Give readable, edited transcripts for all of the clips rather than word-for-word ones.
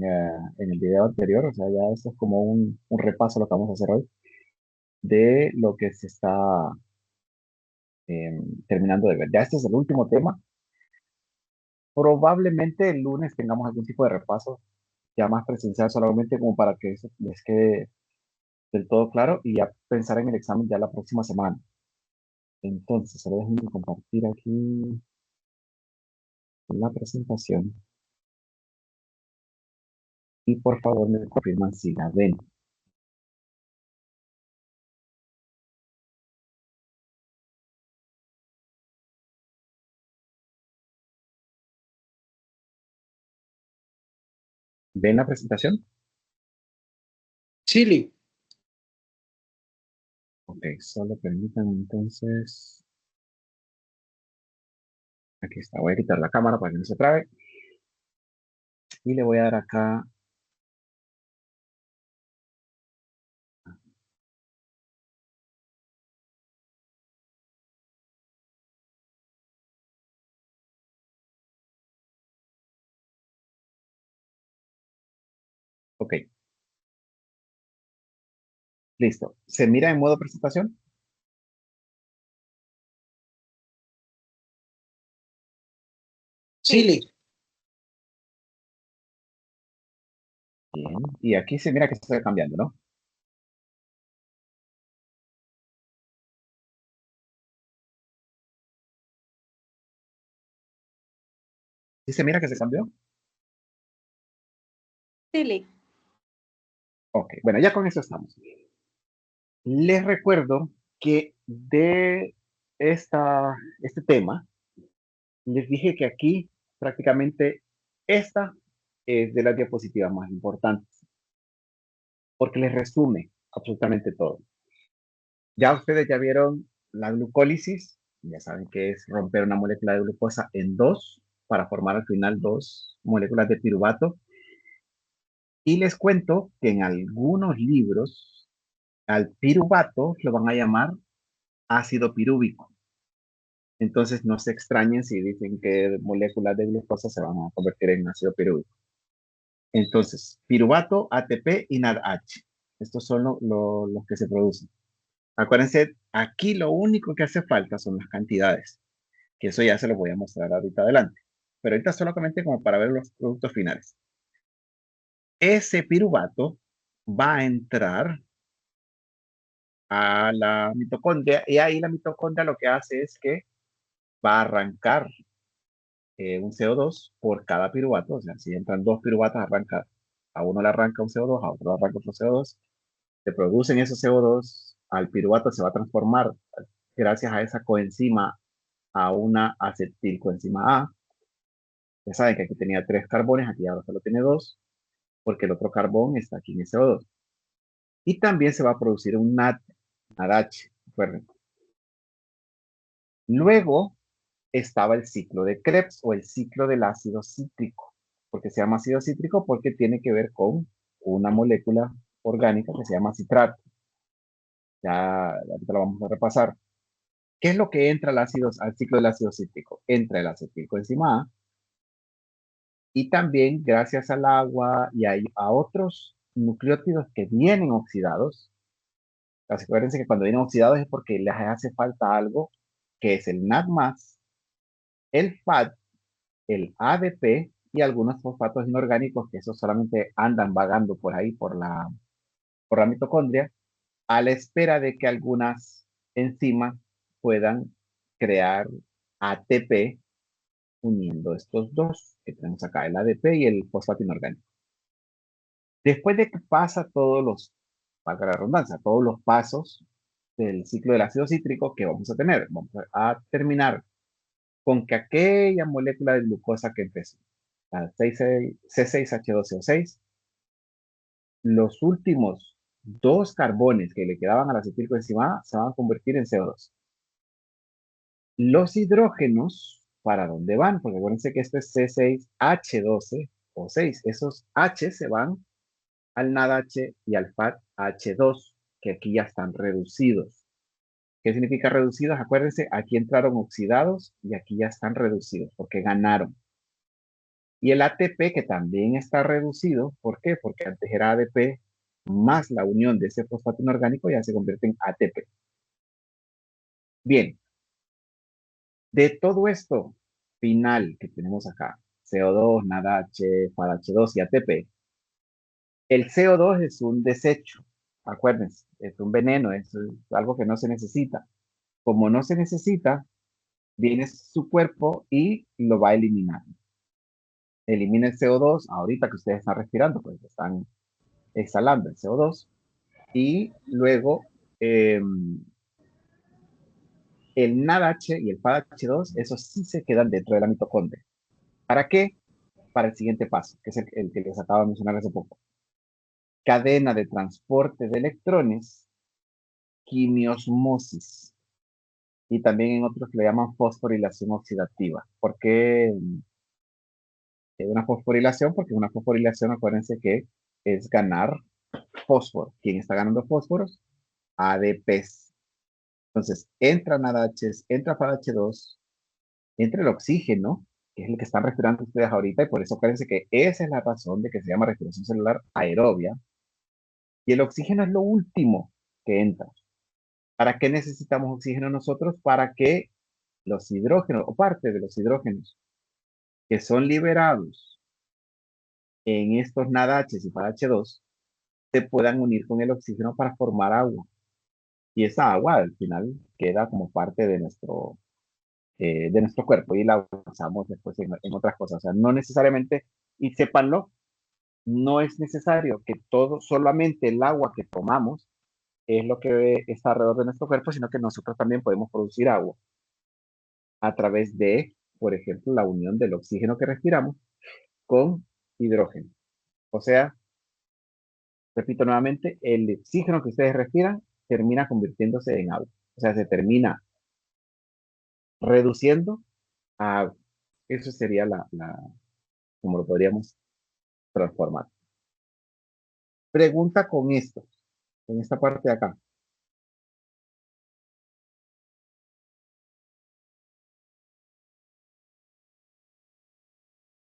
en el video anterior, o sea, ya esto es como un repaso de lo que vamos a hacer hoy, de lo que se está terminando de ver. Ya este es el último tema. Probablemente el lunes tengamos algún tipo de repaso ya más presencial, solamente como para que eso les quede del todo claro y ya pensar en el examen ya la próxima semana. Entonces, solo déjenme compartir aquí la presentación y por favor me confirman si la ven. ¿Ven la presentación? Chile. Ok, solo permitan entonces. Aquí está, voy a quitar la cámara para que no se trabe y le voy a dar acá. Ok, listo. ¿Se mira en modo presentación? Chile. Bien. Y aquí se mira que se está cambiando, ¿no? ¿Sí se mira que se cambió? Chile. Ok, bueno, ya con eso estamos. Les recuerdo que de este tema, les dije que aquí prácticamente esta es de las diapositivas más importantes, porque les resume absolutamente todo. Ya ustedes ya vieron la glucólisis, ya saben que es romper una molécula de glucosa en dos para formar al final dos moléculas de piruvato. Y les cuento que en algunos libros al piruvato lo van a llamar ácido pirúvico. Entonces no se extrañen si dicen que moléculas de glucosa se van a convertir en ácido pirúvico. Entonces, piruvato, ATP y NADH. Estos son los que se producen. Acuérdense, aquí lo único que hace falta son las cantidades, que eso ya se los voy a mostrar ahorita adelante. Pero ahorita solamente como para ver los productos finales. Ese piruvato va a entrar a la mitocondria y ahí la mitocondria lo que hace es que va a arrancar un CO2 por cada piruvato. O sea, si entran dos piruvatos, arranca, a uno le arranca un CO2, a otro le arranca otro CO2, se producen esos CO2, al piruvato se va a transformar gracias a esa coenzima a una acetilcoenzima A. Ya saben que aquí tenía 3 carbones, aquí ahora solo tiene 2, porque el otro carbón está aquí en el CO2. Y también se va a producir un NADH, recuerden. Luego estaba el ciclo de Krebs o el ciclo del ácido cítrico. ¿Porque se llama ácido cítrico? Porque tiene que ver con una molécula orgánica que se llama citrato. Ya ahorita lo vamos a repasar. ¿Qué es lo que entra al ciclo del ácido cítrico? Entra el acetilcoenzima A y también gracias al agua y a otros nucleótidos que vienen oxidados. Acuérdense que cuando vienen oxidados es porque les hace falta algo que es el NAD+, el FAD, el ADP y algunos fosfatos inorgánicos que esos solamente andan vagando por ahí por la mitocondria a la espera de que algunas enzimas puedan crear ATP uniendo estos dos que tenemos acá, el ADP y el fosfato inorgánico. Después de que pasa valga la redundancia, todos los pasos del ciclo del ácido cítrico que vamos a tener, vamos a terminar con que aquella molécula de glucosa que empezó, la C6H12O6, los últimos 2 carbones que le quedaban a la acetilcoenzima A se van a convertir en CO2. Los hidrógenos, ¿para dónde van? Porque acuérdense que esto es C6H12O6. Esos H se van al NADH y al FADH2, que aquí ya están reducidos. ¿Qué significa reducidos? Acuérdense, aquí entraron oxidados y aquí ya están reducidos porque ganaron. Y el ATP, que también está reducido, ¿por qué? Porque antes era ADP más la unión de ese fosfato inorgánico ya se convierte en ATP. Bien, de todo esto final que tenemos acá, CO2, NADH, FADH2 y ATP, el CO2 es un desecho, acuérdense, es un veneno, es algo que no se necesita. Como no se necesita, viene su cuerpo y lo va a eliminar. Elimina el CO2, ahorita que ustedes están respirando, pues están exhalando el CO2 y luego eh, el NADH y el FADH2, esos sí se quedan dentro de la mitocondria. ¿Para qué? Para el siguiente paso, que es el que les acabo de mencionar hace poco. Cadena de transporte de electrones, quimiosmosis. Y también en otros que le llaman fosforilación oxidativa. ¿Por qué una fosforilación? Porque una fosforilación, acuérdense que es ganar fósforo. ¿Quién está ganando fósforos? ADPs. Entonces, entran ADHs, entra FADH2, entra el oxígeno, que es el que están respirando ustedes ahorita, y por eso acuérdense que esa es la razón de que se llama respiración celular aerobia. Y el oxígeno es lo último que entra. ¿Para qué necesitamos oxígeno nosotros? Para que los hidrógenos, o parte de los hidrógenos, que son liberados en estos NADH y FADH2, se puedan unir con el oxígeno para formar agua. Y esa agua al final queda como parte de nuestro cuerpo y la usamos después en otras cosas. O sea, no necesariamente, y sépanlo, no es necesario que todo, solamente el agua que tomamos es lo que está alrededor de nuestro cuerpo, sino que nosotros también podemos producir agua a través de, por ejemplo, la unión del oxígeno que respiramos con hidrógeno. O sea, repito nuevamente, el oxígeno que ustedes respiran termina convirtiéndose en agua. O sea, se termina reduciendo a agua. Eso sería como lo podríamos transformar. Pregunta con esto, con esta parte de acá.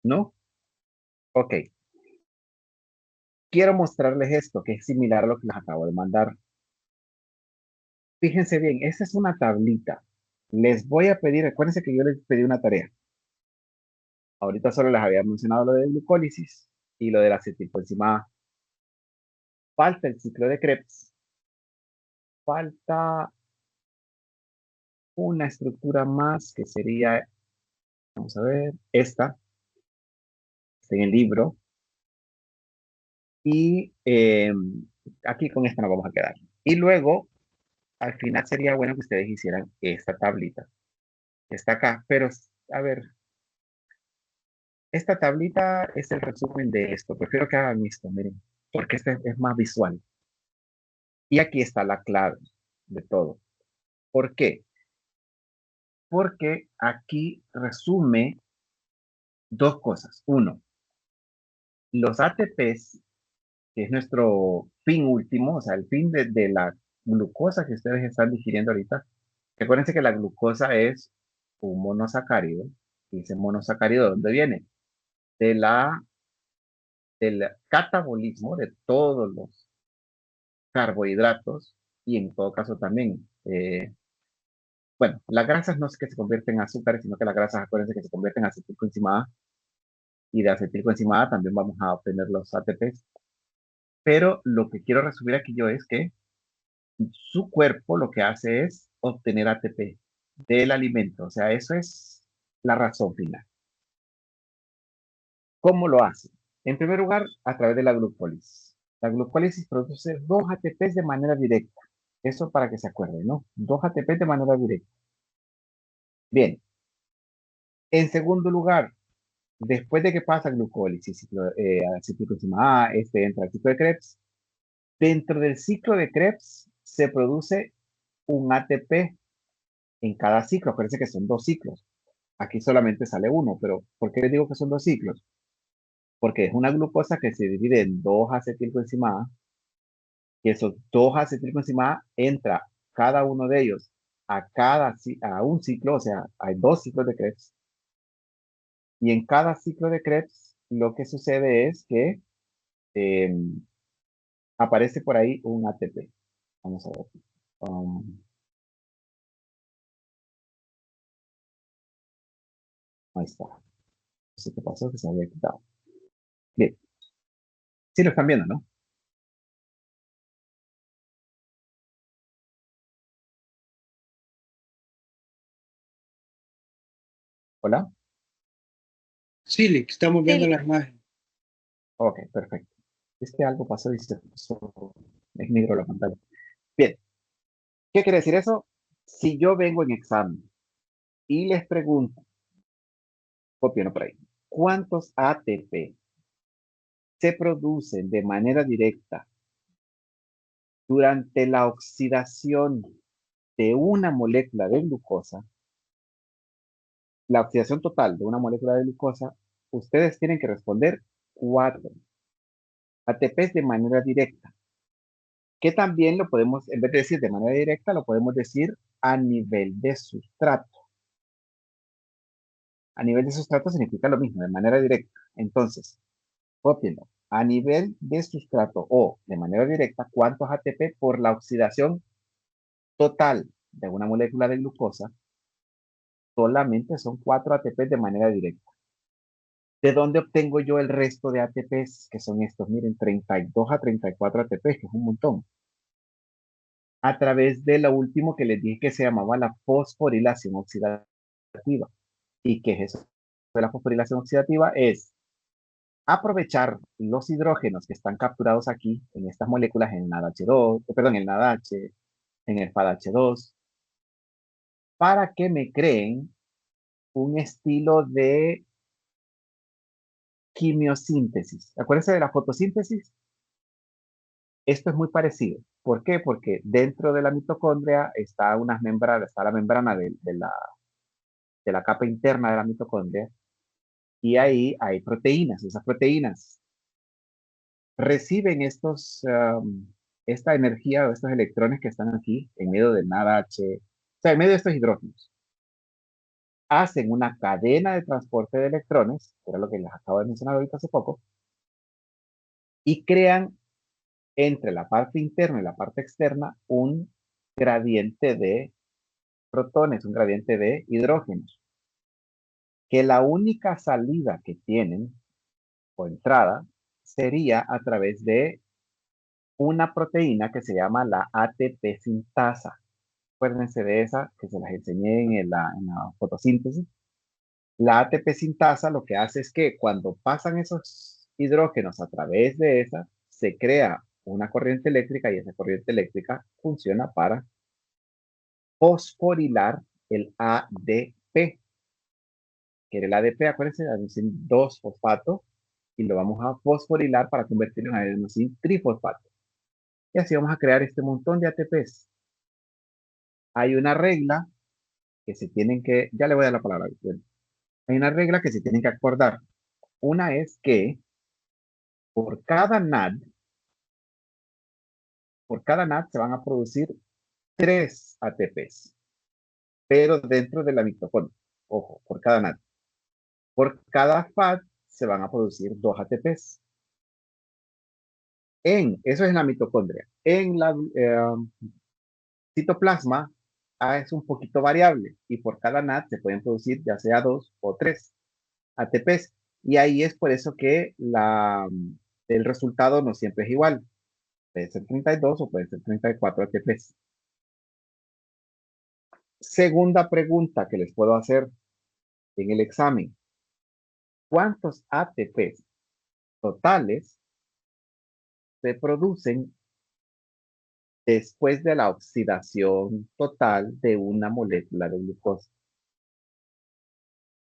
¿No? Ok. Quiero mostrarles esto, que es similar a lo que les acabo de mandar. Fíjense bien, esta es una tablita. Les voy a pedir, acuérdense que yo les pedí una tarea. Ahorita solo les había mencionado lo de glucólisis y lo de la acetilcoenzima. Falta el ciclo de Krebs. Falta una estructura más que sería, vamos a ver, esta, está en el libro. Y aquí con esta nos vamos a quedar. Y luego, al final sería bueno que ustedes hicieran esta tablita. Está acá, pero a ver, esta tablita es el resumen de esto. Prefiero que hagan esto, miren, porque este es más visual. Y aquí está la clave de todo. ¿Por qué? Porque aquí resume dos cosas. Uno, los ATPs, que es nuestro fin último, o sea, el fin de la glucosa que ustedes están digiriendo ahorita. Recuerden que la glucosa es un monosacárido. Y ese monosacárido, ¿de dónde viene? De del catabolismo de todos los carbohidratos y en todo caso también, bueno, las grasas no es que se convierten en azúcares, sino que las grasas, acuérdense que se convierten en acetilcoenzima A, y de acetilcoenzima A también vamos a obtener los ATPs. Pero lo que quiero resumir aquí yo es que su cuerpo lo que hace es obtener ATP del alimento. O sea, eso es la razón final. ¿Cómo lo hace? En primer lugar, a través de la glucólisis. La glucólisis produce 2 ATPs de manera directa. Eso para que se acuerden, ¿no? 2 ATPs de manera directa. Bien. En segundo lugar, después de que pasa glucólisis, acetilcoenzima A, este entra al ciclo de Krebs. Dentro del ciclo de Krebs se produce un ATP en cada ciclo. Acuérdense que son 2 ciclos. Aquí solamente sale uno, pero ¿por qué les digo que son 2 ciclos? Porque es una glucosa que se divide en 2 acetilcoenzima A, y esos 2 acetilcoenzima A entra cada uno de ellos a un ciclo, o sea, hay 2 ciclos de Krebs, y en cada ciclo de Krebs lo que sucede es que eh, aparece por ahí un ATP. Vamos a ver. Um, Ahí está. No sé qué pasó, que se había quitado. Bien, sí lo están viendo, ¿no? Hola. Sí, Lick, estamos viendo Sí, la imagen. Ok, perfecto. Es que algo pasó y se puso en negro la pantalla. Bien, ¿qué quiere decir eso? Si yo vengo en examen y les pregunto, copienlo por ahí, ¿cuántos ATP se producen de manera directa durante la oxidación de una molécula de glucosa? La oxidación total de una molécula de glucosa, ustedes tienen que responder 4 ATPs de manera directa, que también lo podemos, en vez de decir de manera directa, lo podemos decir a nivel de sustrato. A nivel de sustrato significa lo mismo, de manera directa. Entonces, cópienlo. A nivel de sustrato o de manera directa, ¿cuántos ATP por la oxidación total de una molécula de glucosa? Solamente son 4 ATP de manera directa. ¿De dónde obtengo yo el resto de ATPs? Que son estos, miren, 32 a 34 ATPs, que es un montón. A través de lo último que les dije que se llamaba la fosforilación oxidativa. ¿Y qué es eso de la fosforilación oxidativa? Es aprovechar los hidrógenos que están capturados aquí en estas moléculas, en el NADH2, perdón, en el NADH, en el FADH2, para que me creen un estilo de quimiosíntesis. Acuérdense de la fotosíntesis. Esto es muy parecido. ¿Por qué? Porque dentro de la mitocondria está unas membranas, está la membrana de la capa interna de la mitocondria y ahí hay proteínas. Esas proteínas reciben esta energía o estos electrones que están aquí en medio del NADH, o sea, en medio de estos hidrógenos. Hacen una cadena de transporte de electrones, que era lo que les acabo de mencionar ahorita hace poco, y crean entre la parte interna y la parte externa un gradiente de protones, un gradiente de hidrógenos, que la única salida que tienen o entrada sería a través de una proteína que se llama la ATP sintasa. Acuérdense de esa que se las enseñé en la fotosíntesis. La ATP sintasa lo que hace es que cuando pasan esos hidrógenos a través de esa, se crea una corriente eléctrica y esa corriente eléctrica funciona para fosforilar el ADP, que era el ADP, acuérdense, adenosín 2-fosfato, y lo vamos a fosforilar para convertirlo en adenosín trifosfato. Y así vamos a crear este montón de ATPs. Hay una regla que se tienen que, ya le voy a dar la palabra. Hay una regla que se tienen que acordar. Una es que por cada NAD, se van a producir 3 ATPs, pero dentro de la mitocondria. Ojo, por cada NAD. Por cada FAD se van a producir 2 ATPs. Eso es en la mitocondria. En la citoplasma es un poquito variable y por cada NAD se pueden producir ya sea 2 o 3 ATPs. Y ahí es por eso que el resultado no siempre es igual. Puede ser 32 o puede ser 34 ATPs. Segunda pregunta que les puedo hacer en el examen. ¿Cuántos ATPs totales se producen después de la oxidación total de una molécula de glucosa?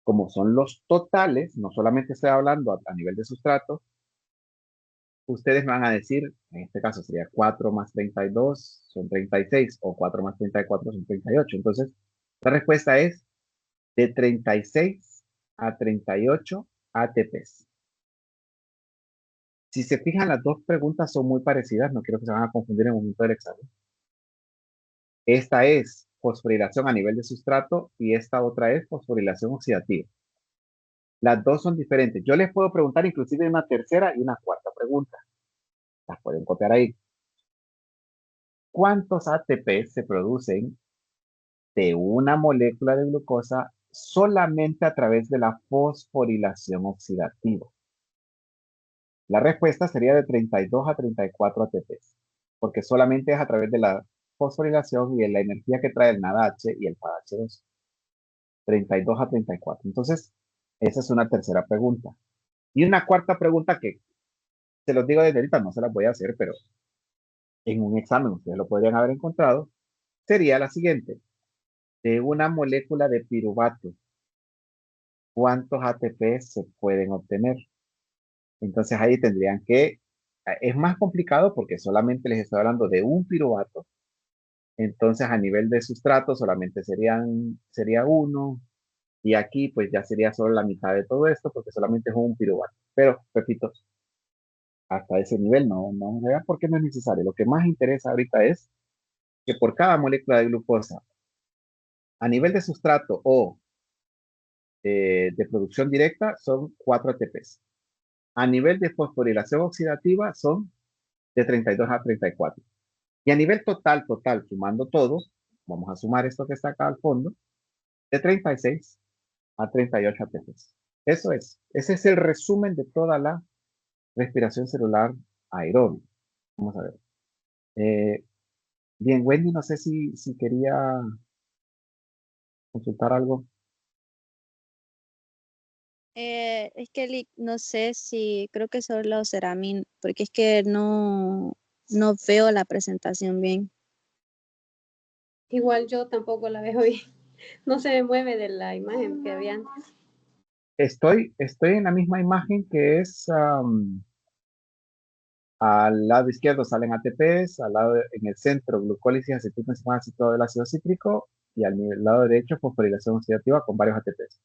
Como son los totales, no solamente estoy hablando a nivel de sustrato, ustedes me van a decir, en este caso sería 4 más 32 son 36 o 4 más 34 son 38. Entonces, la respuesta es de 36 a 38 ATPs. Si se fijan, las dos preguntas son muy parecidas, no quiero que se van a confundir en el momento del examen. Esta es fosforilación a nivel de sustrato y esta otra es fosforilación oxidativa. Las dos son diferentes. Yo les puedo preguntar inclusive una tercera y una cuarta pregunta. Las pueden copiar ahí. ¿Cuántos ATP se producen de una molécula de glucosa solamente a través de la fosforilación oxidativa? La respuesta sería de 32 a 34 ATPs, porque solamente es a través de la fosforilación y de la energía que trae el NADH y el PAH2. 32 a 34. Entonces, esa es una tercera pregunta. Y una cuarta pregunta que se los digo desde ahorita, no se las voy a hacer, pero en un examen ustedes lo podrían haber encontrado, sería la siguiente. De una molécula de piruvato, ¿cuántos ATP se pueden obtener? Entonces ahí tendrían que, es más complicado porque solamente les estoy hablando de un piruvato, entonces a nivel de sustrato solamente sería uno, y aquí pues ya sería solo la mitad de todo esto porque solamente es un piruvato. Pero, repito, hasta ese nivel no vea porque no es necesario. Lo que más interesa ahorita es que por cada molécula de glucosa a nivel de sustrato o de producción directa son 4 ATPs. A nivel de fosforilación oxidativa son de 32 a 34. Y a nivel total, sumando todo, vamos a sumar esto que está acá al fondo, de 36 a 38 ATPs. Eso es. Ese es el resumen de toda la respiración celular aeróbica. Vamos a ver. Eh, bien, Wendy, no sé si quería consultar algo. Es que no sé si, creo que solo será a mí, porque es que no veo la presentación bien. Igual yo tampoco la veo bien. No se me mueve de la imagen que había antes. Estoy en la misma imagen que es al lado izquierdo salen ATPs, en el centro glucólisis, acetilco encima citado del ácido cítrico y al lado derecho fosforilación oxidativa con varios ATPs.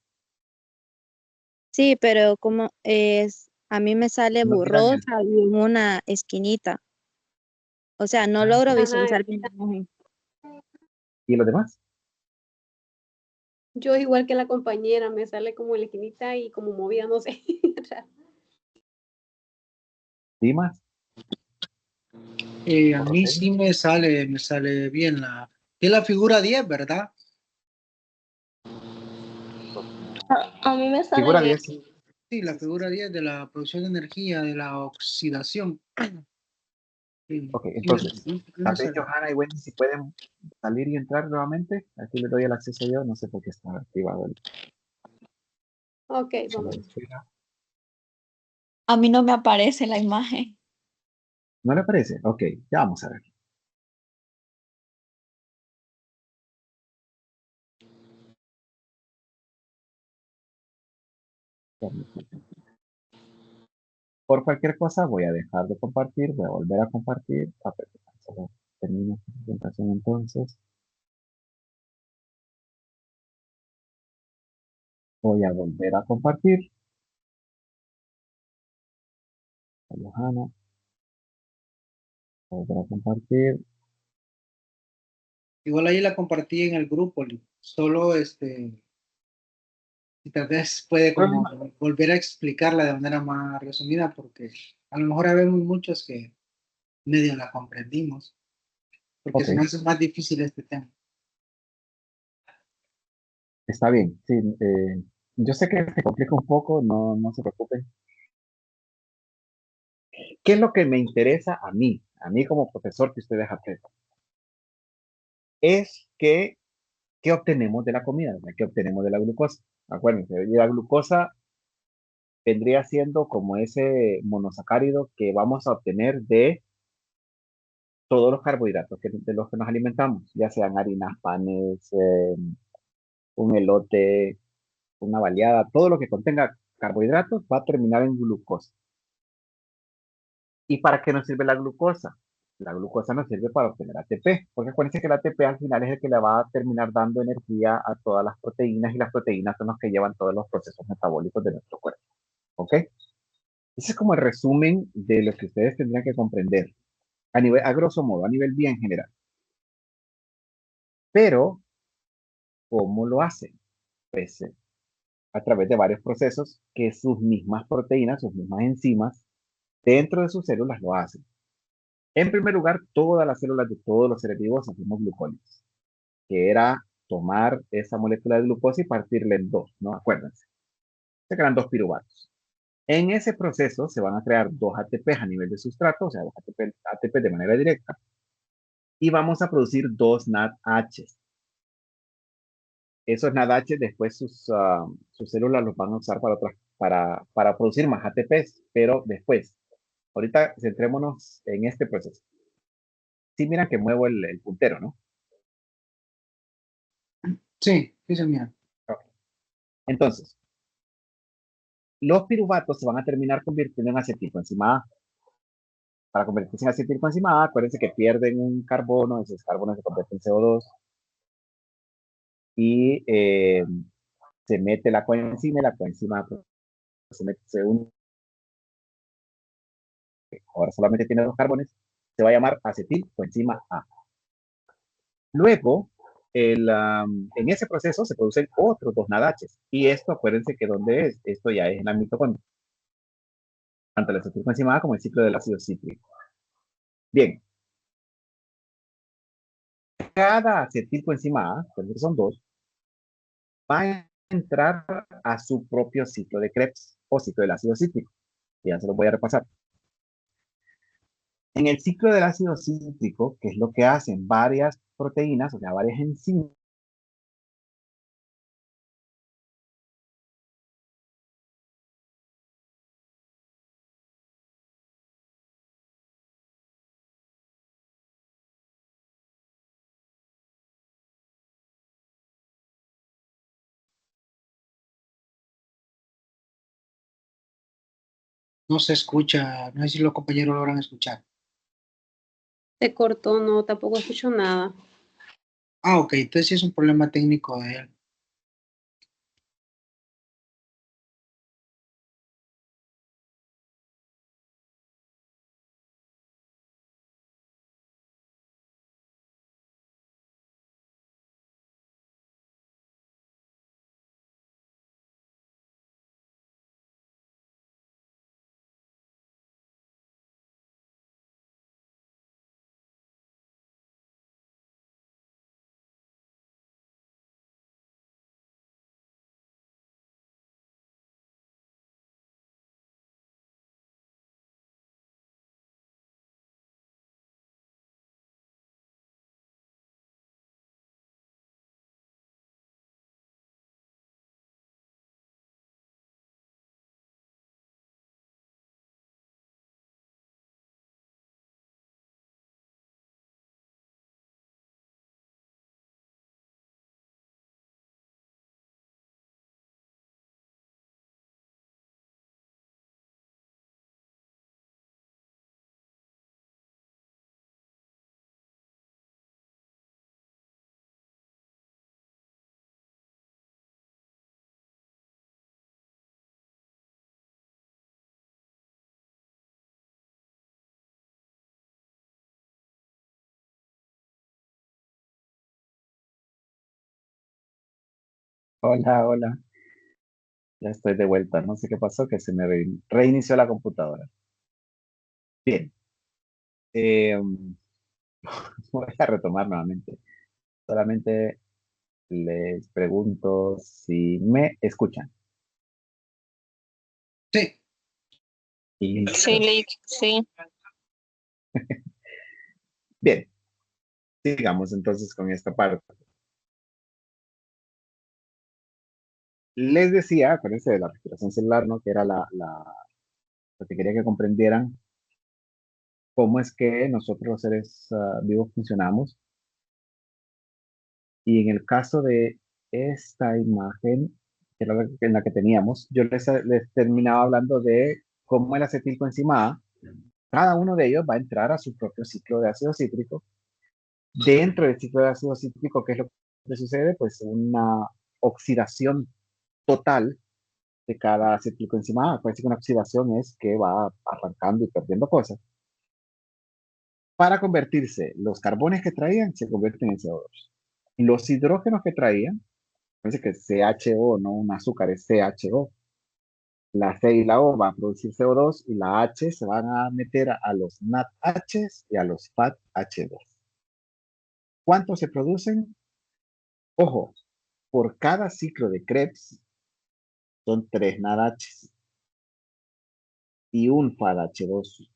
Sí, pero como es, a mí me sale No miran el... borrosa y en una esquinita. O sea, no Ah, logro ok. Ajá, visualizar bien la imagen. ¿Y los demás? yo igual que la compañera, me sale como en la esquinita y como movida, no sé. ¿Dimas? A ¿O mí Roseli? sí me sale bien es la figura 10, ¿verdad? A mí me sale Figura bien. 10. Sí, la figura 10 de la producción de energía, de la oxidación. Sí, Ok, sí entonces, sí me tal vez sale. Johanna y Wendy si pueden salir y entrar nuevamente. Aquí les doy el acceso yo, no sé por qué está activado el... Ok, solo vamos. espera. A mí no me aparece la imagen. ¿No le parece? Ok, ya vamos a ver. Por cualquier cosa voy a dejar de compartir, voy a volver a compartir. Solo termino esta presentación entonces. Voy a volver a compartir. A Johanna, voy a volver a compartir. Igual ahí la compartí en el grupo. Solo y tal vez puede como Problema. volver a explicarla de manera más resumida, porque a lo mejor habemos muchos que medio la comprendimos, porque Ok, se me hace más difícil este tema. está bien. Sí, yo sé que se complica un poco, no se preocupen. ¿Qué es lo que me interesa a mí como profesor que ustedes aprendan? Es que, ¿qué obtenemos de la comida? ¿Qué obtenemos de la glucosa? Acuérdense, la glucosa vendría siendo como ese monosacárido que vamos a obtener de todos los carbohidratos de los que nos alimentamos, ya sean harinas, panes, un elote, una baleada, todo lo que contenga carbohidratos va a terminar en glucosa. ¿Y para qué nos sirve la glucosa? La glucosa nos sirve para obtener ATP, porque acuérdense que el ATP al final es el que le va a terminar dando energía a todas las proteínas y las proteínas son las que llevan todos los procesos metabólicos de nuestro cuerpo. ¿Ok? Ese es como el resumen de lo que ustedes tendrían que comprender a grosso modo, a nivel bien general. Pero, ¿cómo lo hacen? Pues a través de varios procesos que sus mismas proteínas, sus mismas enzimas, dentro de sus células lo hacen. En primer lugar, todas las células de todos los seres vivos hacemos glucólisis, que era tomar esa molécula de glucosa y partirla en dos, ¿no? Acuérdense. Se crean dos piruvatos. En ese proceso se van a crear dos ATPs a nivel de sustrato, o sea, dos ATP de manera directa, y vamos a producir dos NADH. Esos NADH después sus células los van a usar para producir más ATPs, pero después. Ahorita centrémonos en este proceso. Sí, miran que muevo el puntero, ¿no? Sí, sí, señor. Ok. Entonces, los piruvatos se van a terminar convirtiendo en acetilcoenzima A. Para convertirse en acetilcoenzima A, acuérdense que pierden un carbono, esos carbonos se convierten en CO2 y se mete la coenzima y la coenzima pues, se une. Ahora solamente tiene dos carbones, se va a llamar acetilcoenzima A. Luego, en ese proceso se producen otros dos NADH. Y esto, acuérdense que ¿dónde es? Esto ya es en la mitocondria. Tanto la acetilcoenzima A como el ciclo del ácido cítrico. Bien. Cada acetilcoenzima A, porque son dos, va a entrar a su propio ciclo de Krebs o ciclo del ácido cítrico. Ya se lo voy a repasar. En el ciclo del ácido cítrico, que es lo que hacen varias proteínas, o sea, varias enzimas, No se escucha, no sé si los compañeros logran escuchar. Se cortó, no, tampoco escucho nada. Ah, ok, entonces sí es un problema técnico de él. hola, hola, ya estoy de vuelta, no sé qué pasó, que se me reinició la computadora. Bien, eh, voy a retomar nuevamente. Solamente les pregunto si me escuchan. Sí, Y Sí, listo. Lick, sí. Bien, sigamos entonces con esta parte. Les decía, acuérdense de la respiración celular, ¿no? Que era lo que quería que comprendieran cómo es que nosotros los seres vivos funcionamos. Y en el caso de esta imagen, que era en la que teníamos, yo les terminaba hablando de cómo el acetilcoenzima A, cada uno de ellos va a entrar a su propio ciclo de ácido cítrico. Dentro del ciclo de ácido cítrico, ¿qué es lo que sucede? Pues una oxidación total de cada acetilcoenzima A. Parece que una oxidación es que va arrancando y perdiendo cosas. Para convertirse, los carbones que traían se convierten en CO2. Los hidrógenos que traían Parece que es CHO, no un azúcar, es CHO. La C y la O van a producir CO2 y la H se van a meter a los NADH y a los FADH2. ¿Cuántos se producen? Ojo, por cada ciclo de Krebs son 3 NADH y un FADH2.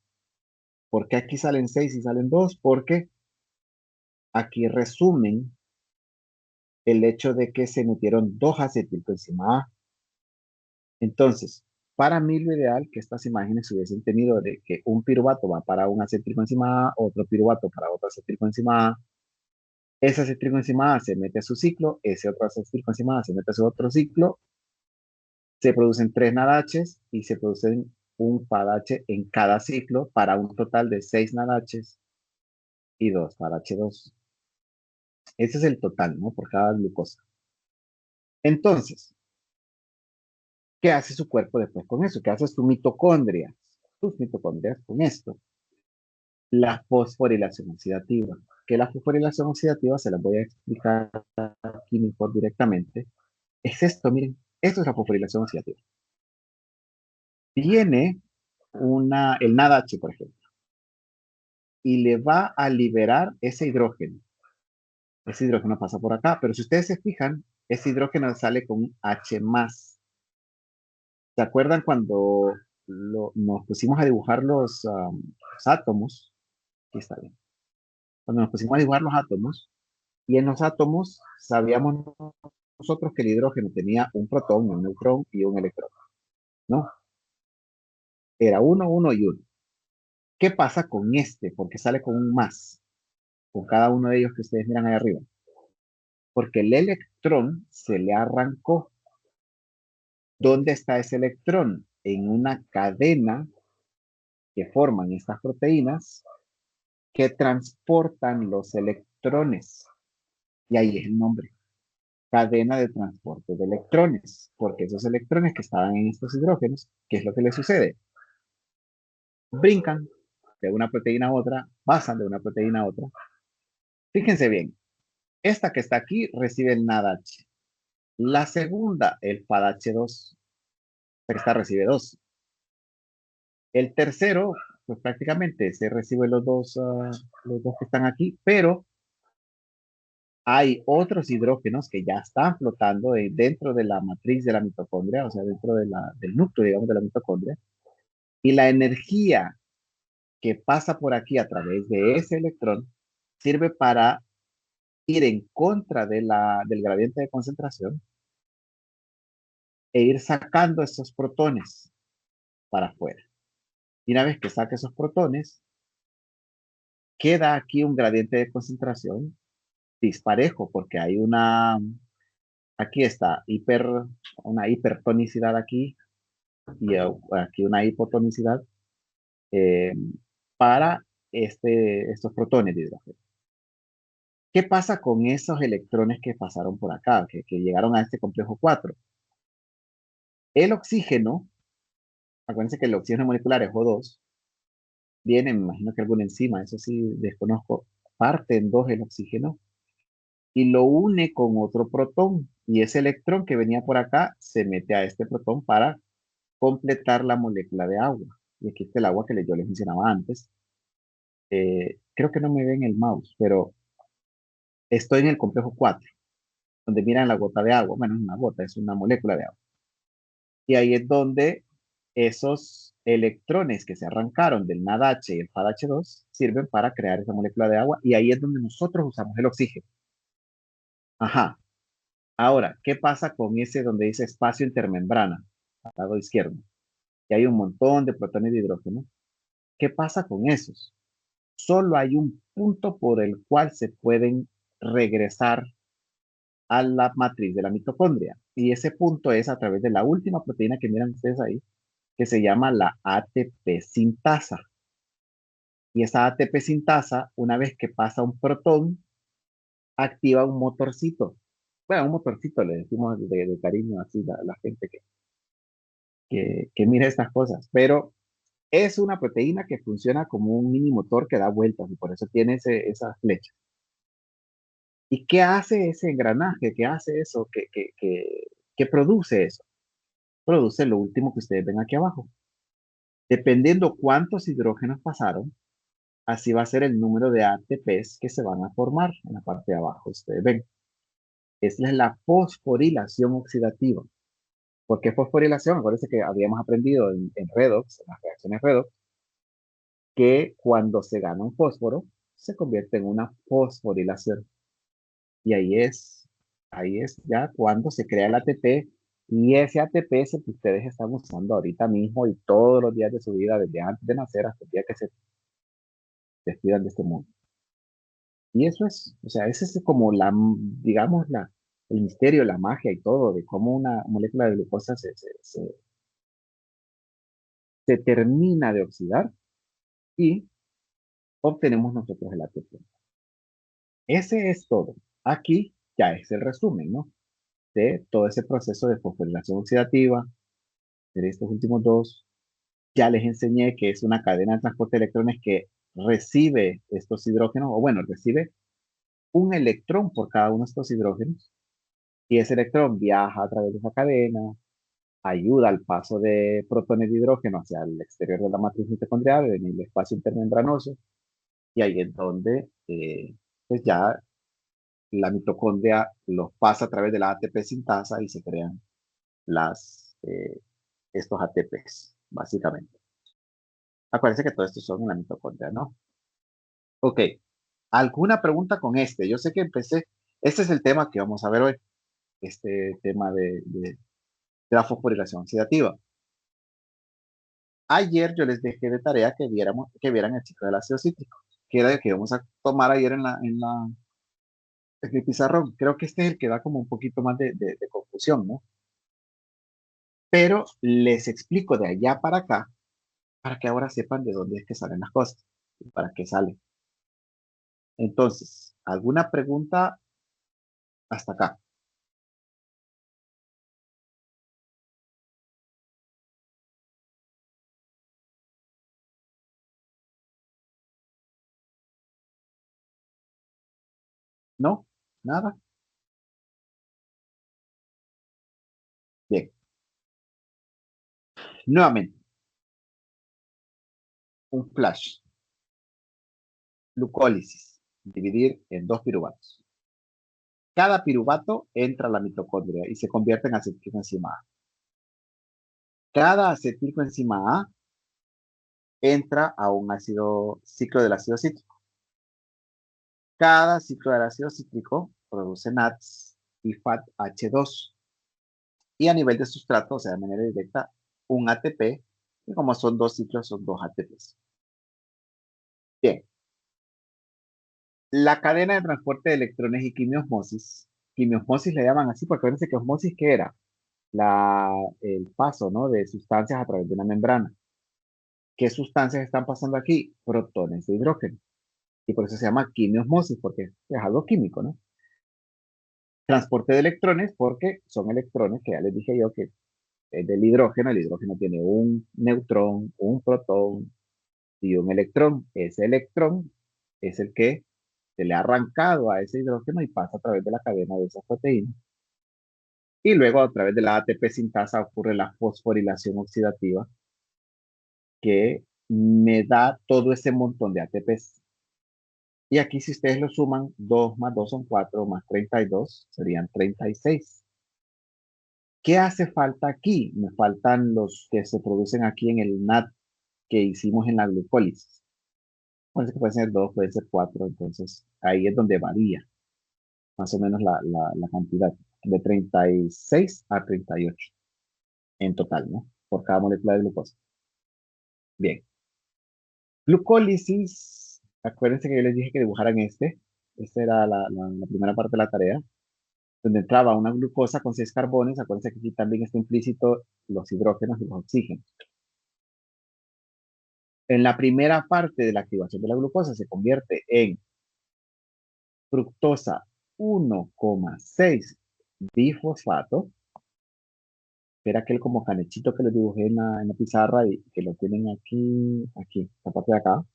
¿Por qué aquí salen 6 y salen 2? Porque aquí resumen el hecho de que se metieron 2 acetilcoenzima A. Entonces, para mí lo ideal que estas imágenes hubiesen tenido de que un piruvato va para un acetilcoenzima A, otro piruvato para otro acetilcoenzima A, ese acetilcoenzima A se mete a su ciclo, ese otro acetilcoenzima A se mete a su otro ciclo, se producen 3 NADHs y se producen un FADH en cada ciclo para un total de 6 NADHs y 2 FADH2. Ese es el total, ¿no? Por cada glucosa. Entonces, ¿qué hace su cuerpo después con eso? ¿Qué hace su mitocondria? Sus mitocondrias con esto. La fosforilación oxidativa. Que la fosforilación oxidativa, se las voy a explicar aquí mejor directamente, es esto, miren, esto es la fosforilación oxidativa. Viene el NADH, por ejemplo, y le va a liberar ese hidrógeno. Ese hidrógeno pasa por acá, pero si ustedes se fijan, ese hidrógeno sale con un H+. ¿Se acuerdan cuando nos pusimos a dibujar los átomos? Aquí está bien. Cuando nos pusimos a dibujar los átomos, y en los átomos sabíamos nosotros que el hidrógeno tenía un protón, un neutrón y un electrón, ¿no? Era uno, uno y uno. ¿Qué pasa con este? Porque sale con un más, con cada uno de ellos que ustedes miran ahí arriba. Porque el electrón se le arrancó. ¿Dónde está ese electrón? En una cadena que forman estas proteínas que transportan los electrones. Y ahí es el nombre. Cadena de transporte de electrones. Porque esos electrones que estaban en estos hidrógenos, ¿qué es lo que les sucede? Brincan de una proteína a otra, pasan de una proteína a otra. Fíjense bien, esta que está aquí recibe el NADH. La segunda, el FADH2, esta recibe 2. El tercero, pues prácticamente se recibe los dos que están aquí, pero hay otros hidrógenos que ya están flotando dentro de la matriz de la mitocondria, o sea, dentro del núcleo, digamos, de la mitocondria, y la energía que pasa por aquí a través de ese electrón sirve para ir en contra del gradiente de concentración e ir sacando esos protones para afuera. Y una vez que saque esos protones, queda aquí un gradiente de concentración disparejo, porque hay aquí está una hipertonicidad aquí y aquí una hipotonicidad eh, para estos protones de hidrógeno. ¿Qué pasa con esos electrones que pasaron por acá, que llegaron a este complejo 4? El oxígeno, acuérdense que el oxígeno molecular es O2, viene, me imagino que alguna enzima, eso sí desconozco, parte en dos el oxígeno y lo une con otro protón. Y ese electrón que venía por acá se mete a este protón para completar la molécula de agua. Y aquí está el agua que yo les mencionaba antes. Creo que no me ven el mouse, pero estoy en el complejo 4, donde miran la gota de agua. Bueno, es una gota, es una molécula de agua. Y ahí es donde esos electrones que se arrancaron del NADH y el FADH2 sirven para crear esa molécula de agua. Y ahí es donde nosotros usamos el oxígeno. Ajá. Ahora, ¿qué pasa con ese donde dice espacio intermembrana? Al lado izquierdo. Y hay un montón de protones de hidrógeno. ¿Qué pasa con esos? Solo hay un punto por el cual se pueden regresar a la matriz de la mitocondria. Y ese punto es a través de la última proteína que miran ustedes ahí, que se llama la ATP sintasa. Y esa ATP sintasa, una vez que pasa un protón, activa un motorcito. Bueno, un motorcito le decimos de cariño así la gente que mira estas cosas. Pero es una proteína que funciona como un mini motor que da vueltas y por eso tiene esas flechas. ¿Y qué hace ese engranaje? ¿Qué hace eso? ¿Qué produce eso? Produce lo último que ustedes ven aquí abajo. Dependiendo cuántos hidrógenos pasaron, así va a ser el número de ATPs que se van a formar en la parte de abajo. Ustedes ven. Esa es la fosforilación oxidativa. ¿Por qué fosforilación? Acuérdense que habíamos aprendido en redox, en las reacciones redox, que cuando se gana un fósforo, se convierte en una fosforilación. Y ahí es ya cuando se crea el ATP, y ese ATP es el que ustedes están usando ahorita mismo y todos los días de su vida, desde antes de nacer hasta el día que se despidan de este mundo. Y eso es, o sea, ese es como digamos, el misterio, la magia y todo, de cómo una molécula de glucosa se termina de oxidar y obtenemos nosotros el ATP. Ese es todo. Aquí ya es el resumen, ¿no? De todo ese proceso de fosforilación oxidativa, de estos últimos dos. Ya les enseñé que es una cadena de transporte de electrones que recibe estos hidrógenos, o bueno, recibe un electrón por cada uno de estos hidrógenos, y ese electrón viaja a través de esa cadena, ayuda al paso de protones de hidrógeno hacia el exterior de la matriz mitocondrial, en el espacio intermembranoso, y ahí es donde, pues ya la mitocondria los pasa a través de la ATP sintasa y se crean estos ATPs, básicamente. Acuérdense que todo esto son en la mitocondria, ¿no? Ok, ¿alguna pregunta con este? Yo sé que este es el tema que vamos a ver hoy, este tema de la fosforilación oxidativa. Ayer yo les dejé de tarea que vieran el ciclo del ácido cítrico, que era el que íbamos a tomar ayer en el pizarrón. Creo que este es el que da como un poquito más de confusión, ¿no? Pero les explico de allá para acá, para que ahora sepan de dónde es que salen las cosas y para qué salen. Entonces, ¿alguna pregunta hasta acá? ¿No? ¿Nada? Bien. Nuevamente, un flash. Glucólisis. Dividir en 2 piruvatos. Cada piruvato entra a la mitocondria y se convierte en acetilcoenzima A. Cada acetilcoenzima A entra a un ciclo del ácido cítrico. Cada ciclo del ácido cítrico produce NADS y FATH2. Y a nivel de sustrato, o sea, de manera directa, un ATP, y como son 2 ciclos, son 2 ATPs. Bien. La cadena de transporte de electrones y quimiosmosis le llaman así porque acuérdense que osmosis, ¿qué era? El paso, ¿no? De sustancias a través de una membrana. ¿Qué sustancias están pasando aquí? Protones de hidrógeno. Y por eso se llama quimiosmosis, porque es algo químico, ¿no? Transporte de electrones, porque son electrones que ya les dije yo que es del hidrógeno. El hidrógeno tiene un neutrón, un protón y un electrón. Ese electrón es el que se le ha arrancado a ese hidrógeno y pasa a través de la cadena de esas proteínas. Y luego a través de la ATP sintasa ocurre la fosforilación oxidativa que me da todo ese montón de ATPs. Y aquí si ustedes lo suman, 2 más 2 son 4, más 32 serían 36. ¿Qué hace falta aquí? Me faltan los que se producen aquí en el NAT que hicimos en la glucólisis. Puede ser 2, puede ser 4, entonces ahí es donde varía más o menos la cantidad, de 36 a 38 en total, ¿no? Por cada molécula de glucosa. Bien. Glucólisis, acuérdense que yo les dije que dibujaran este. Esta era la primera parte de la tarea, donde entraba una glucosa con 6 carbones. Acuérdense que aquí también está implícito los hidrógenos y los oxígenos. En la primera parte de la activación de la glucosa se convierte en fructosa 1,6 bifosfato, que era aquel como canechito que les dibujé en la pizarra y que lo tienen aquí, esta parte de acá.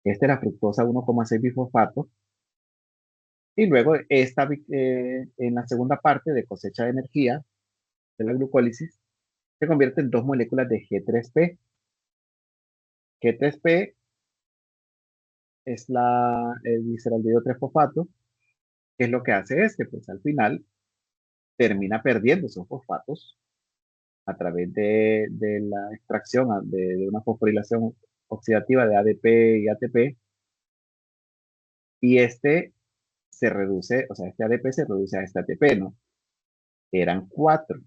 Esta es la fructosa 1,6 bifosfato. Y luego en la segunda parte de cosecha de energía de la glucólisis, se convierte en dos moléculas de G3P. G3P es el gliceraldehido 3-fosfato, que es lo que hace es que pues al final termina perdiendo esos fosfatos a través de la extracción de una fosforilación oxidativa de ADP y ATP, y este se reduce, o sea, este ADP se reduce a este ATP, ¿no? Eran 4,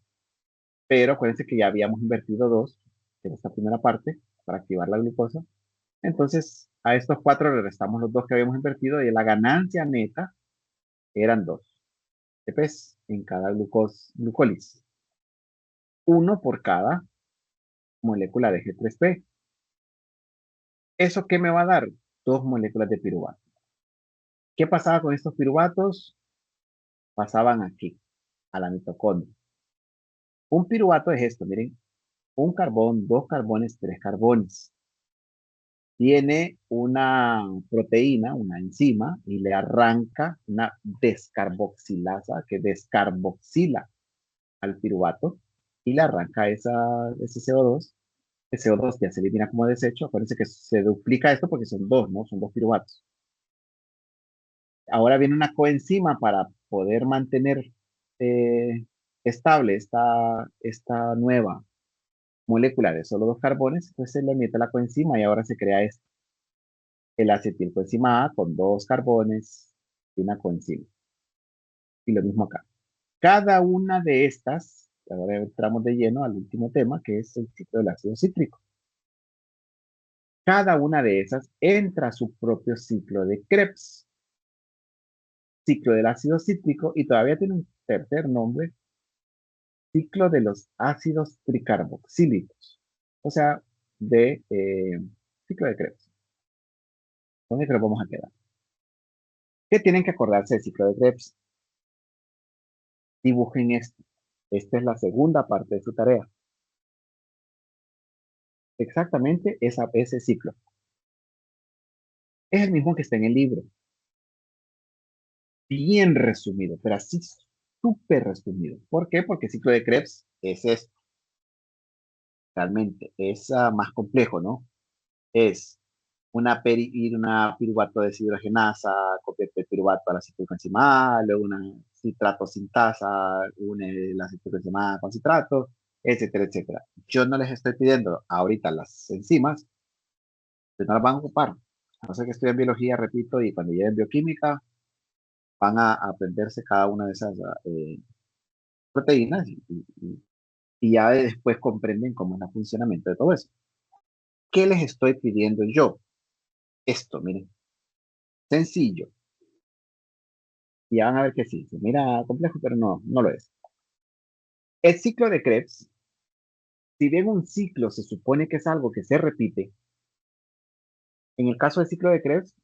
pero acuérdense que ya habíamos invertido 2 en esta primera parte para activar la glucosa. Entonces, a estos 4 le restamos los 2 que habíamos invertido y la ganancia neta eran 2 ATPs en cada glucólisis. 1 por cada molécula de G3P. ¿Eso qué me va a dar? 2 moléculas de piruvato. ¿Qué pasaba con estos piruvatos? Pasaban aquí, a la mitocondria. Un piruvato es esto, miren, un carbón, 2 carbones, 3 carbones. Tiene una proteína, una enzima, y le arranca una descarboxilasa que descarboxila al piruvato y le arranca ese CO2. El CO2 ya se elimina como desecho. Acuérdense que se duplica esto porque son 2, ¿no? Son 2 piruvatos. Ahora viene una coenzima para poder mantener estable esta nueva molécula de solo 2 carbones, pues se le mete la coenzima y ahora se crea el acetilcoenzima A con 2 carbones y una coenzima. Y lo mismo acá. Cada una de estas, ahora entramos de lleno al último tema, que es el ciclo del ácido cítrico. Cada una de esas entra a su propio ciclo de Krebs, ciclo del ácido cítrico, y todavía tiene un tercer nombre, ciclo de los ácidos tricarboxílicos, o sea, ciclo de Krebs. ¿Dónde creo que vamos a quedar? ¿Qué tienen que acordarse del ciclo de Krebs? Dibujen esto. Esta es la segunda parte de su tarea. Exactamente ese ciclo. Es el mismo que está en el libro. Bien resumido, pero así súper resumido. ¿Por qué? Porque el ciclo de Krebs es esto. Realmente es más complejo, ¿no? Es una piruvato deshidrogenasa, convierte el piruvato a la acetilcoenzima A, luego una citrato sintasa, une la acetilcoenzima A con citrato, etcétera, etcétera. Yo no les estoy pidiendo ahorita las enzimas, que no las van a ocupar. A no ser que estudien biología, repito, y cuando lleguen bioquímica, van a aprenderse cada una de esas proteínas y ya después comprenden cómo es el funcionamiento de todo eso. ¿Qué les estoy pidiendo yo? Esto, miren, sencillo. Y ya van a ver que sí, se mira complejo, pero no lo es. El ciclo de Krebs, si bien un ciclo se supone que es algo que se repite, en el caso del ciclo de Krebs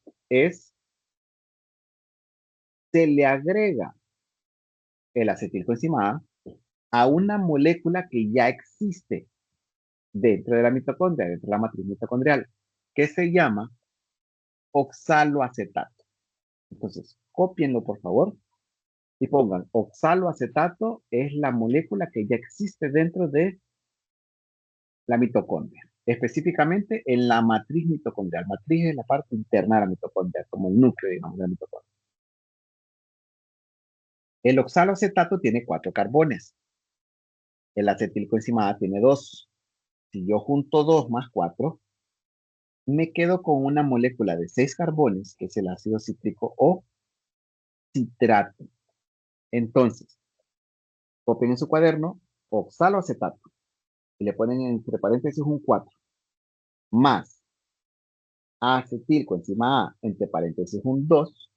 se le agrega el acetilcoenzima A una molécula que ya existe dentro de la mitocondria, dentro de la matriz mitocondrial, que se llama oxaloacetato. Entonces, cópienlo por favor y pongan oxaloacetato es la molécula que ya existe dentro de la mitocondria, específicamente en la matriz mitocondrial. Matriz es la parte interna de la mitocondria, como el núcleo, digamos, de la mitocondria. El oxaloacetato tiene 4 carbones. El acetilcoenzima A tiene 2. Si yo junto 2 más 4, me quedo con una molécula de 6 carbones, que es el ácido cítrico o citrato. Entonces, copien en su cuaderno oxaloacetato y le ponen entre paréntesis un 4, más acetilcoenzima A entre paréntesis un 2,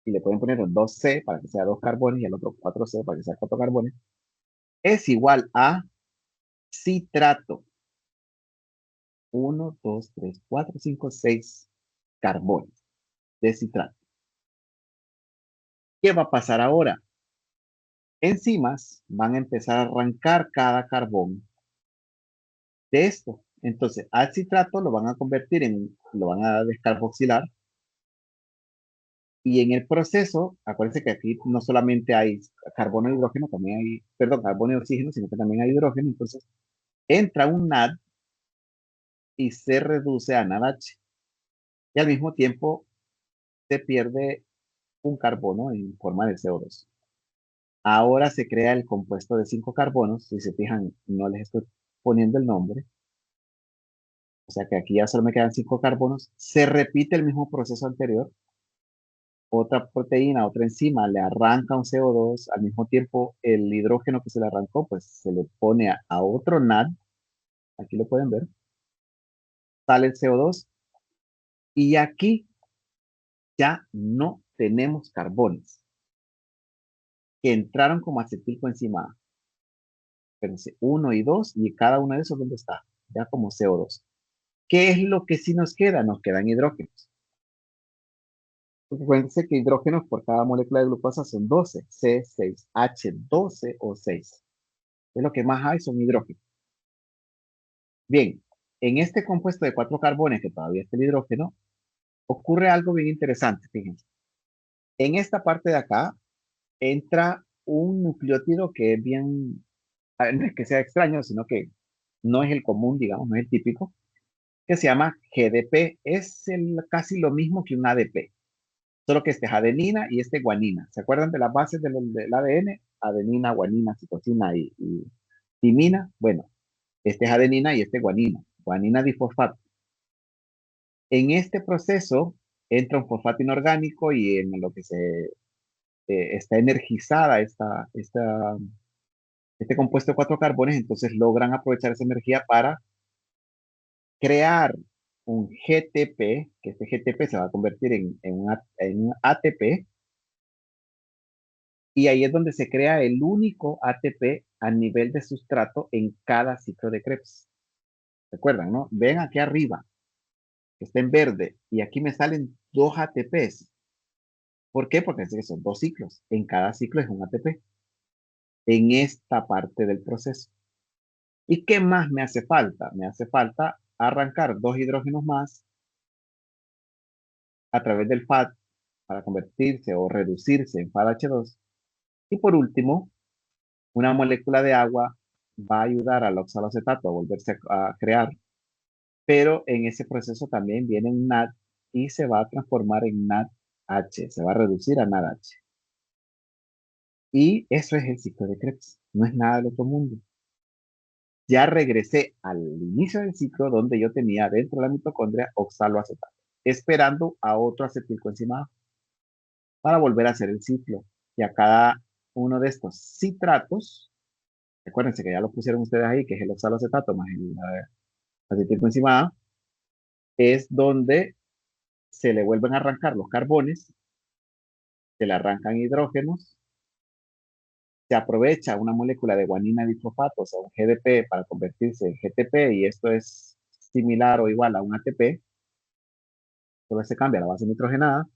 y le pueden poner un 2C para que sea 2 carbones y el otro 4C para que sea 4 carbones, es igual a citrato. 1, 2, 3, 4, 5, 6 carbones de citrato. ¿Qué va a pasar ahora? Enzimas van a empezar a arrancar cada carbón de esto. Entonces, al citrato lo van a convertir lo van a descarboxilar Y en el proceso, acuérdense que aquí no solamente hay carbono y hidrógeno, también hay, perdón, carbono y oxígeno, sino que también hay hidrógeno. Entonces, entra un NAD y se reduce a NADH. Y al mismo tiempo se pierde un carbono en forma de CO2. Ahora se crea el compuesto de 5 carbonos. Si se fijan, no les estoy poniendo el nombre. O sea que aquí ya solo me quedan 5 carbonos. Se repite el mismo proceso anterior. Otra proteína, otra enzima le arranca un CO2. Al mismo tiempo, el hidrógeno que se le arrancó, pues se le pone a otro NAD. Aquí lo pueden ver. Sale el CO2. Y aquí ya no tenemos carbones que entraron como acetilcoenzima A. Fíjense, 1 y 2, y cada uno de esos, ¿dónde está? Ya como CO2. ¿Qué es lo que sí nos queda? Nos quedan hidrógenos. Porque acuérdense que hidrógenos por cada molécula de glucosa son 12, C6, H12 o 6. Es lo que más hay, son hidrógenos. Bien, en este compuesto de 4 carbones, que todavía está el hidrógeno, ocurre algo bien interesante, fíjense. En esta parte de acá entra un nucleótido que es bien, no es que sea extraño, sino que no es el común, digamos, no es el típico, que se llama GDP. Es casi lo mismo que un ADP, solo que este es adenina y este guanina. ¿Se acuerdan de las bases del ADN? Adenina, guanina, citosina y timina. Bueno, este es adenina y este guanina, guanina difosfato. En este proceso entra un fosfato inorgánico y en lo que está energizada este compuesto de 4 carbones, entonces logran aprovechar esa energía para crear un GTP, que este GTP se va a convertir en un ATP, y ahí es donde se crea el único ATP a nivel de sustrato en cada ciclo de Krebs. ¿Recuerdan, no? Ven aquí arriba, que está en verde, y aquí me salen 2 ATPs. ¿Por qué? Porque son 2 ciclos. En cada ciclo es un ATP. En esta parte del proceso. ¿Y qué más me hace falta? Me hace falta arrancar 2 hidrógenos más a través del FAD para convertirse o reducirse en FADH2. Y por último, una molécula de agua va a ayudar al oxaloacetato a volverse a crear, pero en ese proceso también viene un NAD y se va a transformar en NADH, se va a reducir a NADH. Y eso es el ciclo de Krebs, no es nada del otro mundo. Ya regresé al inicio del ciclo donde yo tenía dentro de la mitocondria oxaloacetato, esperando a otro acetilcoenzima para volver a hacer el ciclo. Y a cada uno de estos citratos, recuérdense que ya lo pusieron ustedes ahí, que es el oxaloacetato más el acetilcoenzima A, es donde se le vuelven a arrancar los carbones, se le arrancan hidrógenos, se aprovecha una molécula de guanina difosfato, o sea, un GDP, para convertirse en GTP, y esto es similar o igual a un ATP, solo se cambia la base nitrogenada,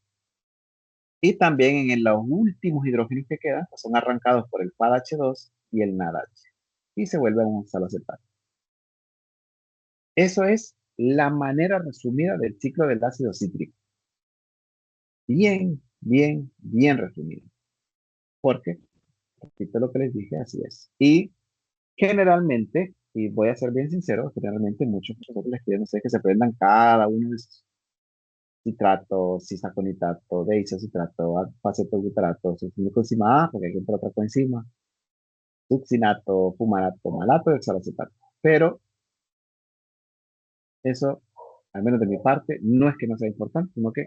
y también en los últimos hidrógenos que quedan, pues son arrancados por el FADH2 y el NADH, y se vuelve un oxaloacetato. Eso es la manera resumida del ciclo del ácido cítrico. Bien, bien, bien resumido. Porque, repito lo que les dije, así es. Y generalmente, y voy a ser bien sincero, generalmente muchos profesores les piden que se aprendan cada uno de esos citratos, cisaconitato, deisocitrato, acetobuterato, sulfonicoenzima A, porque hay que entrar otra coenzima, succinato, fumarato, malato y oxaloacetato. Pero eso, al menos de mi parte, no es que no sea importante, sino que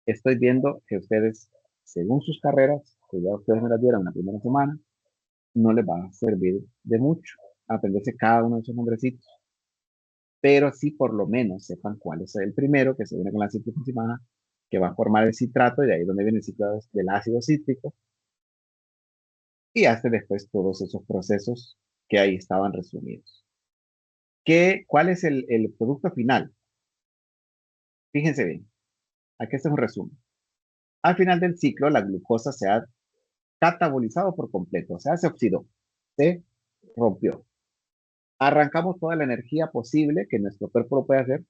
estoy viendo que ustedes, según sus carreras, que ya ustedes me las dieron la primera semana, no les va a servir de mucho aprenderse cada uno de esos nombrecitos. Pero sí por lo menos sepan cuál es el primero, que se viene con la citricoenzima, que va a formar el citrato, y de ahí es donde viene el ciclo del ácido cítrico, y hace después todos esos procesos que ahí estaban resumidos. ¿Cuál es el producto final? Fíjense bien, aquí está un resumen. Al final del ciclo, la glucosa se ha catabolizado por completo, o sea, se oxidó, se rompió. Arrancamos toda la energía posible que nuestro cuerpo lo puede hacer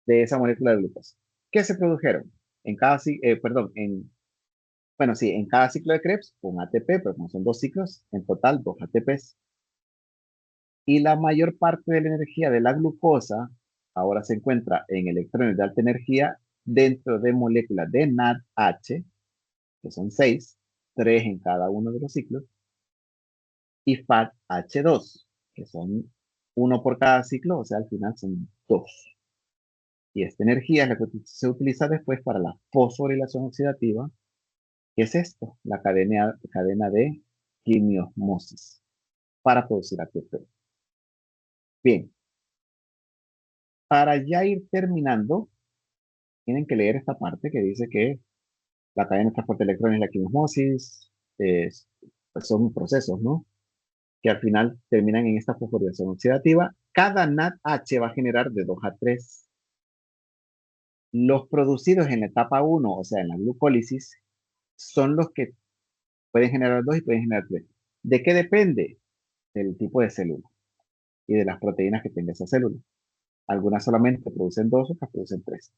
de esa molécula de glucosa. ¿Qué se produjeron? En cada, perdón, bueno, sí, en cada ciclo de Krebs, un ATP, pero como son dos ciclos, en total 2 ATPs. Y la mayor parte de la energía de la glucosa ahora se encuentra en electrones de alta energía dentro de moléculas de NADH, que son 6, 3 en cada uno de los ciclos, y FADH2, que son uno por cada ciclo, o sea, al final son 2. Y esta energía es la que se utiliza después para la fosforilación oxidativa, que es esto, la cadena de quimiosmosis, para producir ATP. Bien, para ya ir terminando, tienen que leer esta parte que dice que la cadena de transporte de electrones y la quimiosmosis pues son procesos, ¿no? Que al final terminan en esta fosforilación oxidativa. Cada NADH va a generar de 2 a 3. Los producidos en la etapa 1, o sea, en la glucólisis, son los que pueden generar 2 y pueden generar 3. ¿De qué depende? Del tipo de célula y de las proteínas que tenga esa célula. Algunas solamente producen 2, otras producen 3.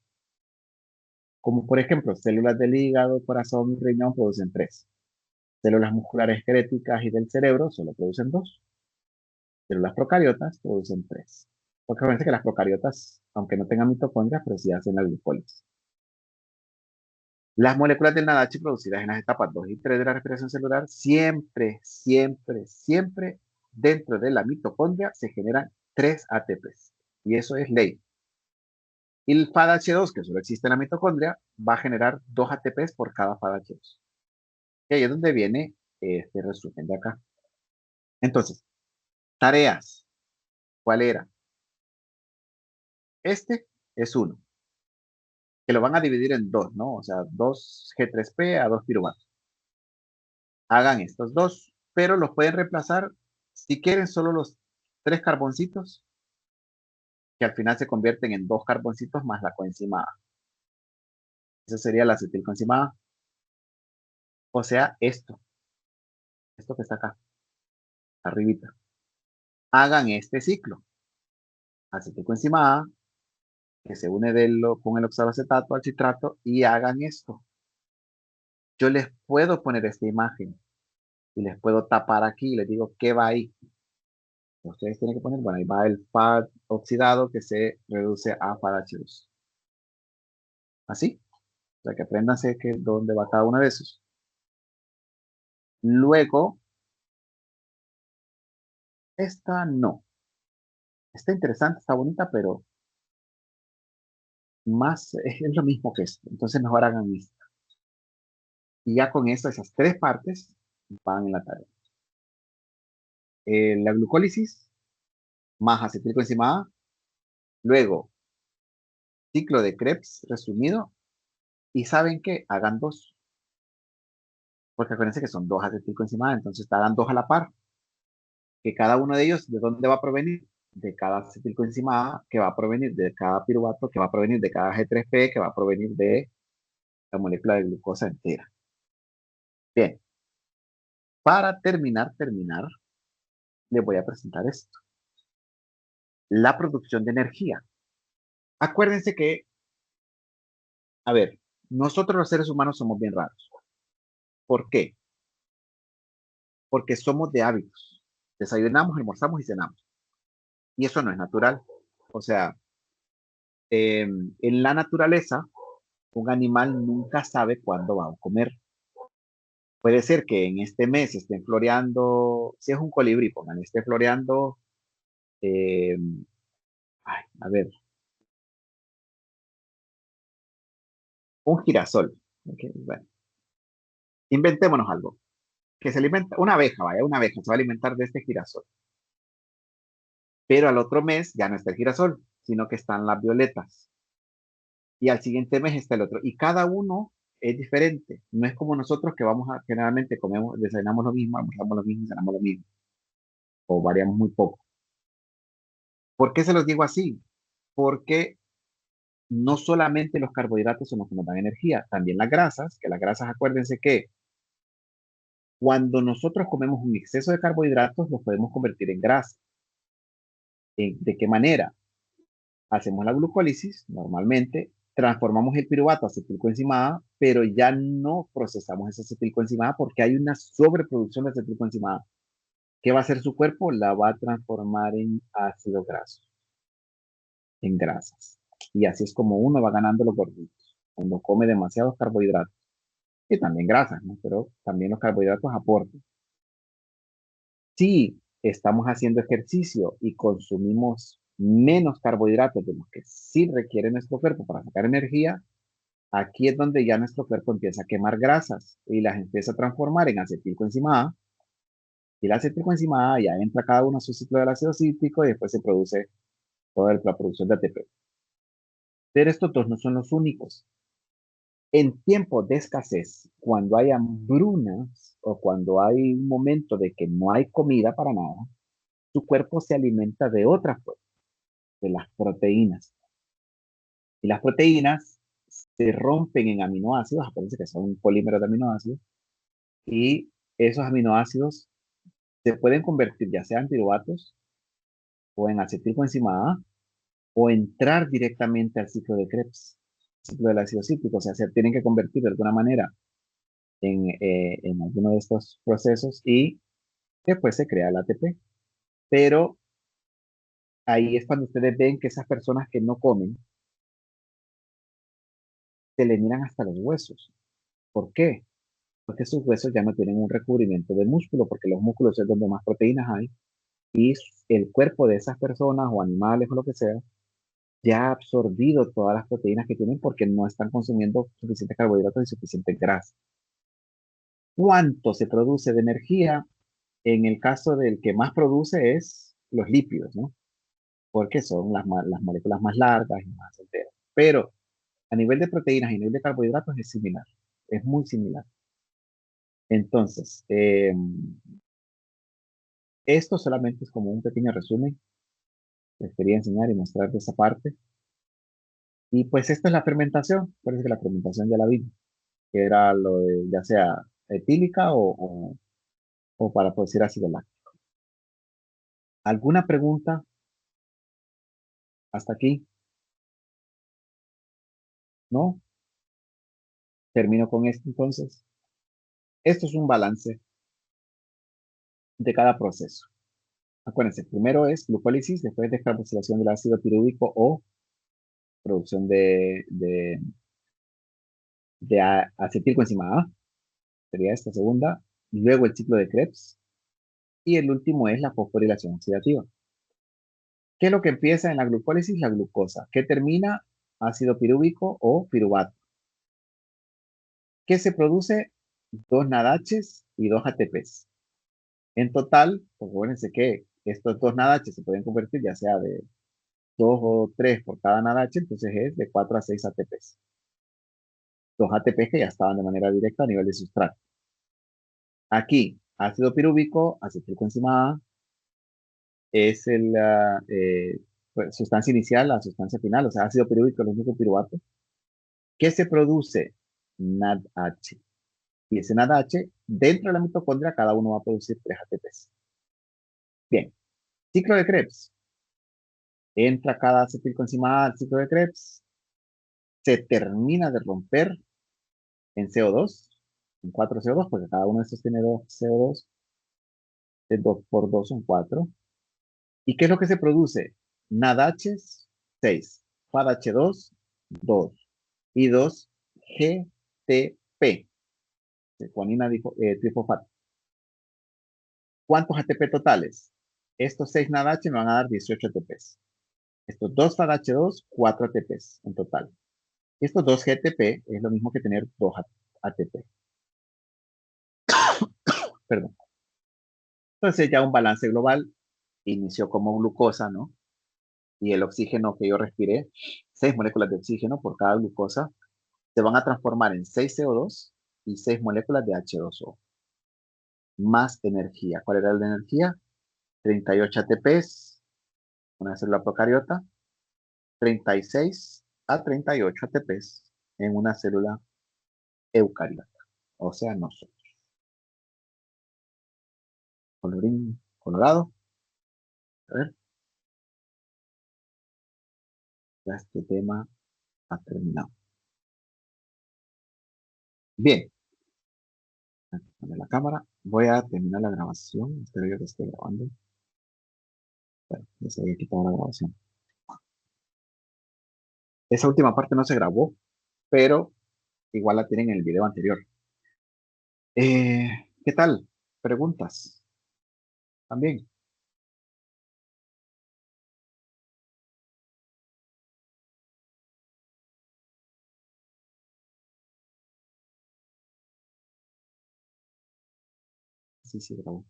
Como por ejemplo, células del hígado, corazón y riñón producen 3. Células musculares esqueléticas y del cerebro solo producen 2. Células procariotas producen 3. Porque parece que las procariotas, aunque no tengan mitocondrias, pero sí hacen la glucólisis. Las moléculas del NADH producidas en las etapas 2 y 3 de la respiración celular siempre, siempre, siempre dentro de la mitocondria se generan 3 ATPs. Y eso es ley. Y el FADH2, que solo existe en la mitocondria, va a generar 2 ATPs por cada FADH2. Y ahí es donde viene este resumen de acá. Entonces, tareas. ¿Cuál era? Este es uno, que lo van a dividir en 2, ¿no? O sea, 2 G3P a 2 piruvatos. Hagan estos 2, pero los pueden reemplazar si quieren solo los 3 carboncitos, que al final se convierten en 2 carboncitos más la coenzima A. Eso sería la acetilcoenzima A. O sea, esto que está acá, arribita. Hagan este ciclo. Acetilcoenzima A, que se une con el oxaloacetato al citrato, y hagan esto. Yo les puedo poner esta imagen y les puedo tapar aquí y les digo qué va ahí. Ustedes tienen que poner, bueno, ahí va el FAD oxidado que se reduce a FADH2. Así. O sea, que apréndanse dónde va cada uno de esos. Luego, esta no. Está interesante, está bonita, pero más es lo mismo que esto. Entonces mejor hagan esto. Y ya con esto, esas 3 partes van en la tarea. La glucólisis más acetilcoenzima A. Luego, ciclo de Krebs resumido. Y ¿saben qué? Hagan 2. Porque acuérdense que son 2 acetilcoenzima A. Entonces hagan 2 a la par. Que cada uno de ellos, ¿de dónde va a provenir? De cada acetilcoenzima A, que va a provenir de cada piruvato, que va a provenir de cada G3P, que va a provenir de la molécula de glucosa entera. Bien. Para terminar, les voy a presentar esto. La producción de energía. Acuérdense que, a ver, nosotros los seres humanos somos bien raros. ¿Por qué? Porque somos de hábitos. Desayunamos, almorzamos y cenamos. Y eso no es natural. O sea, en la naturaleza, un animal nunca sabe cuándo va a comer. Puede ser que en este mes estén floreando, si es un colibrí, pongan, esté floreando, a ver, un girasol. Okay, bueno, inventémonos algo. Que se alimenta, una abeja, vaya, una abeja se va a alimentar de este girasol. Pero al otro mes ya no está el girasol, sino que están las violetas. Y al siguiente mes está el otro. Y cada uno es diferente. No es como nosotros que generalmente comemos, desayunamos lo mismo, almorzamos lo mismo, cenamos lo mismo. O variamos muy poco. ¿Por qué se los digo así? Porque no solamente los carbohidratos son los que nos dan energía, también las grasas, que las grasas, acuérdense que cuando nosotros comemos un exceso de carbohidratos, los podemos convertir en grasa. ¿De qué manera? Hacemos la glucólisis normalmente transformamos el piruvato a acetilcoenzima A, pero ya no procesamos esa acetilcoenzima A porque hay una sobreproducción de acetilcoenzima A. ¿Qué va a hacer su cuerpo? La va a transformar en ácido graso, en grasas. Y así es como uno va ganando los gorditos, cuando come demasiados carbohidratos. Y también grasas, ¿no? Pero también los carbohidratos aportan. Si estamos haciendo ejercicio y consumimos menos carbohidratos de los que sí requiere nuestro cuerpo para sacar energía, aquí es donde ya nuestro cuerpo empieza a quemar grasas y las empieza a transformar en acetilcoenzima A. Y la acetilcoenzima A ya entra cada uno a su ciclo del ácido cítrico y después se produce toda la producción de ATP. Pero estos dos no son los únicos. En tiempos de escasez, cuando hay hambrunas o cuando hay un momento de que no hay comida para nada, su cuerpo se alimenta de otras fuentes, de las proteínas. Y las proteínas se rompen en aminoácidos, acuérdense que son polímeros de aminoácidos, y esos aminoácidos se pueden convertir ya sea en piruvatos o en acetilcoenzima A o entrar directamente al ciclo de Krebs, ciclo del ácido cítrico, o sea, se tienen que convertir de alguna manera en alguno de estos procesos y después se crea el ATP. Pero ahí es cuando ustedes ven que esas personas que no comen se le miran hasta los huesos. ¿Por qué? Porque sus huesos ya no tienen un recubrimiento de músculo, porque los músculos es donde más proteínas hay y el cuerpo de esas personas o animales o lo que sea ya ha absorbido todas las proteínas que tienen porque no están consumiendo suficientes carbohidratos y suficiente grasa. ¿Cuánto se produce de energía? En el caso del que más produce es los lípidos, ¿no? Porque son las moléculas más largas y más enteras. Pero a nivel de proteínas y a nivel de carbohidratos es similar, es muy similar. Entonces, esto solamente es como un pequeño resumen. Les quería enseñar y mostrar de esa parte. Y pues esta es la fermentación. Parece que la fermentación ya la vi, que era lo de ya sea etílica o para producir ácido láctico. ¿Alguna pregunta hasta aquí? ¿No? Termino con esto entonces. Esto es un balance de cada proceso. Acuérdense, primero es glucólisis, después descarboxilación del ácido pirúvico o producción de acetilcoenzima A, sería esta segunda, luego el ciclo de Krebs, y el último es la fosforilación oxidativa. ¿Qué es lo que empieza en la glucólisis? La glucosa. ¿Qué termina? Ácido pirúvico o piruvato. ¿Qué se produce? 2 NADHs y 2 ATPs. En total, pues acuérdense que estos 2 NADHs se pueden convertir ya sea de 2 o 3 por cada NADH, entonces es de 4 a 6 ATPs. 2 ATPs que ya estaban de manera directa a nivel de sustrato. Aquí, ácido pirúvico, acetilcoenzima A, es pues, sustancia inicial, la sustancia final, o sea, ácido pirúvico, el único piruvato. ¿Qué se produce? NADH. Y ese NADH, dentro de la mitocondria, cada uno va a producir 3 ATPs. Bien, ciclo de Krebs. Entra cada acetilcoenzima A al ciclo de Krebs, se termina de romper en CO2, en 4 CO2, porque cada uno de estos tiene 2 CO2, de 2 por 2 son 4. ¿Y qué es lo que se produce? NADH 6, FADH2 2 y 2 GTP, guanina trifosfato. ¿Cuántos ATP totales? Estos 6 NADH me van a dar 18 ATPs. Estos 2 FADH2, 4 ATPs en total. Estos 2 GTP es lo mismo que tener 2 ATP. Perdón. Entonces ya un balance global inició como glucosa, ¿no? Y el oxígeno que yo respiré, 6 moléculas de oxígeno por cada glucosa, se van a transformar en 6 CO2 y 6 moléculas de H2O. Más energía. ¿Cuál era la energía? 38 ATPs, una célula procariota, 36 a 38 ATPs en una célula eucariota, o sea, nosotros. Colorín colorado. A ver. Ya este tema ha terminado. Bien. Poner la cámara. Voy a terminar la grabación. Espero yo que esté grabando. Bueno, ya se había quitado la grabación. Esa última parte no se grabó, pero igual la tienen en el video anterior. ¿Qué tal? ¿Preguntas? También. Sí, grabó.